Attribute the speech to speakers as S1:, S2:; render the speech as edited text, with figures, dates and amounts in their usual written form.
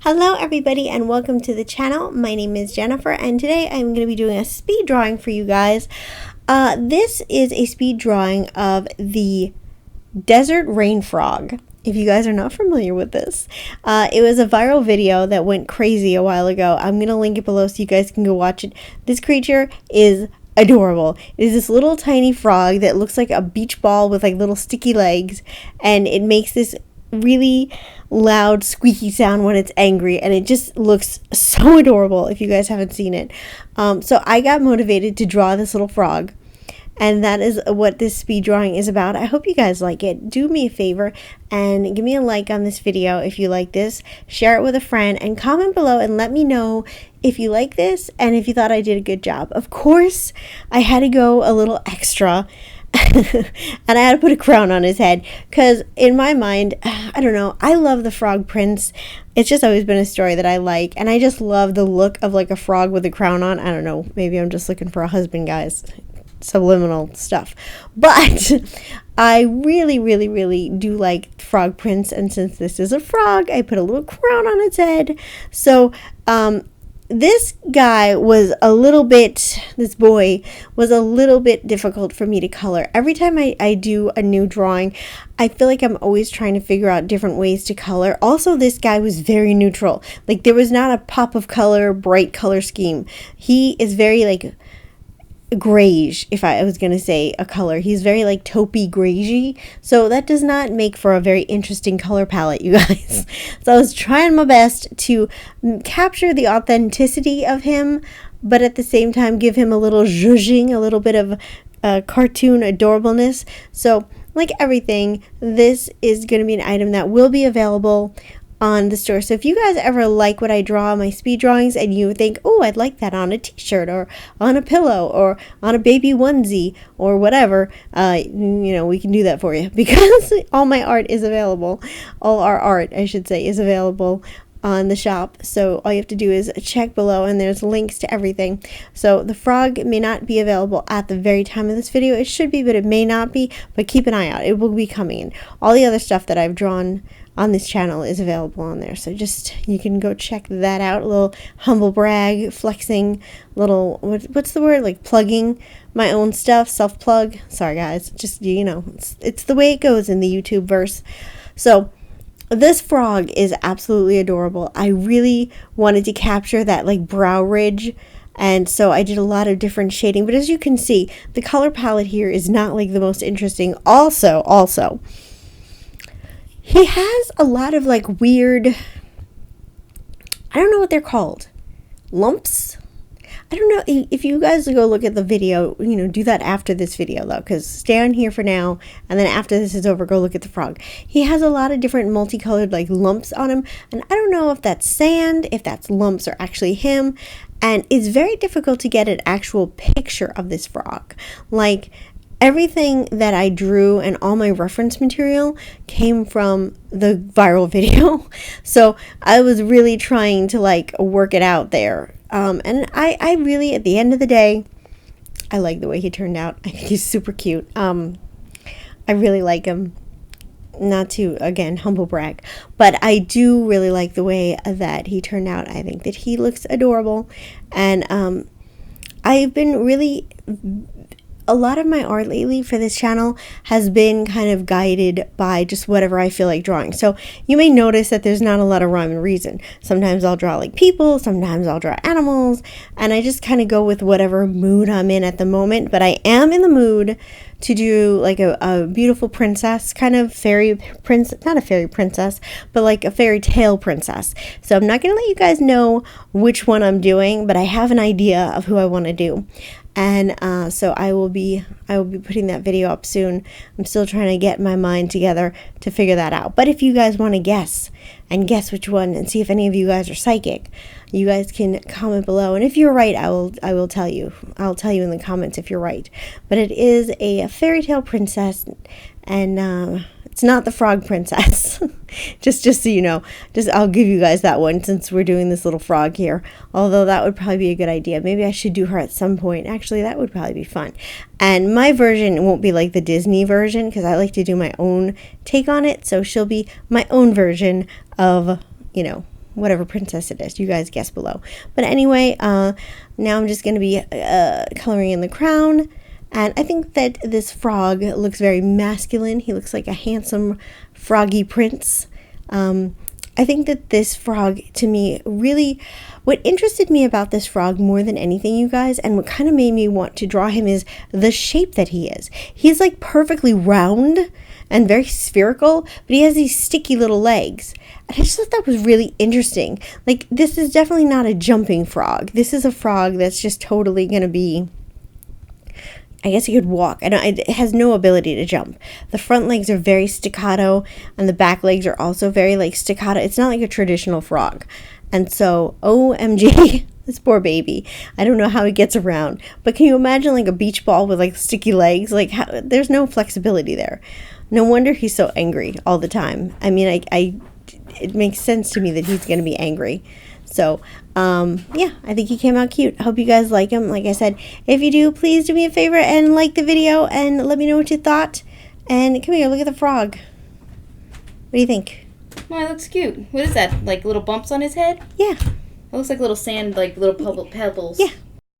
S1: Hello everybody and welcome to the channel. My name is Jennifer and today I'm going to be doing a speed drawing for you guys. This is a speed drawing of the desert rain frog. If you guys are not familiar with this, it was a viral video that went crazy a while ago. I'm going to link it below so you guys can go watch it. This creature is adorable. It is this little tiny frog that looks like a beach ball with like little sticky legs, and it makes this really loud squeaky sound when it's angry, and it just looks so adorable if you guys haven't seen it. So I got motivated to draw this little frog, and that is what this speed drawing is about. I hope you guys like it. Do me a favor and give me a like on this video if you like this. Share it with a friend and comment below and let me know if you like this and if you thought I did a good job. Of course, I had to go a little extra and I had to put a crown on his head because in my mind, I don't know, I love the Frog Prince. It's just always been a story that I like, and I just love the look of like a frog with a crown on. I don't know, maybe I'm just looking for a husband, guys. Subliminal stuff, but I really do like Frog Prince, and since this is a frog, I put a little crown on its head. So this guy was a little bit, this boy was a little bit difficult for me to color. Every time I do a new drawing, I feel like I'm always trying to figure out different ways to color. Also, this guy was very neutral. Like, there was not a pop of color, bright color scheme. He is very like grayish, if I was going to say a color. He's very like taupey grayy, so that does not make for a very interesting color palette, you guys. So I was trying my best to capture the authenticity of him, but at the same time give him a little zhuzhing, a little bit of cartoon adorableness. So like everything, this is going to be an item that will be available on the store. So if you guys ever like what I draw, my speed drawings, and you think, oh, I'd like that on a t-shirt or on a pillow or on a baby onesie or whatever, you know, we can do that for you, because all my art is available. All our art, I should say, is available on the shop. So all you have to do is check below and there's links to everything. So the frog may not be available at the very time of this video. It should be, but it may not be, but keep an eye out. It will be coming in. All the other stuff that I've drawn on this channel is available on there, so just, you can go check that out. A little humble brag, flexing, little, what's the word, like plugging my own stuff, self-plug. Sorry guys, just, you know, it's the way it goes in the YouTube verse. So this frog is absolutely adorable. I really wanted to capture that like brow ridge, and so I did a lot of different shading, but as you can see, the color palette here is not like the most interesting. Also, he has a lot of like weird, I don't know what they're called, lumps. I don't know if you guys go look at the video, you know, do that after this video though, because stay on here for now, and then after this is over, go look at the frog. He has a lot of different multicolored like lumps on him, and I don't know if that's sand, if that's lumps, or actually him, and it's very difficult to get an actual picture of this frog. Like, everything that I drew and all my reference material came from the viral video. So I was really trying to like work it out there. And I really, at the end of the day, I like the way he turned out. I think he's super cute. I really like him. Not to, again, humble brag, but I do really like the way that he turned out. I think that he looks adorable. And I've been really, a lot of my art lately for this channel has been kind of guided by just whatever I feel like drawing. So you may notice that there's not a lot of rhyme and reason. Sometimes I'll draw like people, sometimes I'll draw animals, and I just kind of go with whatever mood I'm in at the moment. But I am in the mood to do like a beautiful princess, kind of fairy princess, not a fairy princess, but like a fairy tale princess. So I'm not going to let you guys know which one I'm doing, but I have an idea of who I want to do. And so I will be putting that video up soon. I'm still trying to get my mind together to figure that out. But if you guys want to guess which one, and see if any of you guys are psychic, you guys can comment below. And if you're right, I will tell you. I'll tell you in the comments if you're right. But it is a fairy tale princess, and it's not the Frog Princess. just so you know, I'll give you guys that one since we're doing this little frog here. Although that would probably be a good idea. Maybe I should do her at some point. Actually, that would probably be fun. And my version won't be like the Disney version, because I like to do my own take on it. So she'll be my own version of, you know, whatever princess it is. You guys guess below. But anyway, now I'm just going to be coloring in the crown. And I think that this frog looks very masculine. He looks like a handsome froggy prince. I think that this frog, to me, really, what interested me about this frog more than anything, you guys, and what kind of made me want to draw him is the shape that he is. He's like perfectly round and very spherical, but he has these sticky little legs. And I just thought that was really interesting. Like, this is definitely not a jumping frog. This is a frog that's just totally going to be, I guess he could walk, and it has no ability to jump. The front legs are very staccato, and the back legs are also very, like, staccato. It's not like a traditional frog. And so, OMG, this poor baby. I don't know how he gets around. But can you imagine, like, a beach ball with, like, sticky legs? Like, there's no flexibility there. No wonder he's so angry all the time. I mean, it makes sense to me that he's going to be angry. So, yeah, I think he came out cute. I hope you guys like him. Like I said, if you do, please do me a favor and like the video and let me know what you thought. And come here, look at the frog. What do you think?
S2: Oh, it looks cute. What is that? Like little bumps on his head?
S1: Yeah.
S2: It looks like little sand, like little pebbles.
S1: Yeah,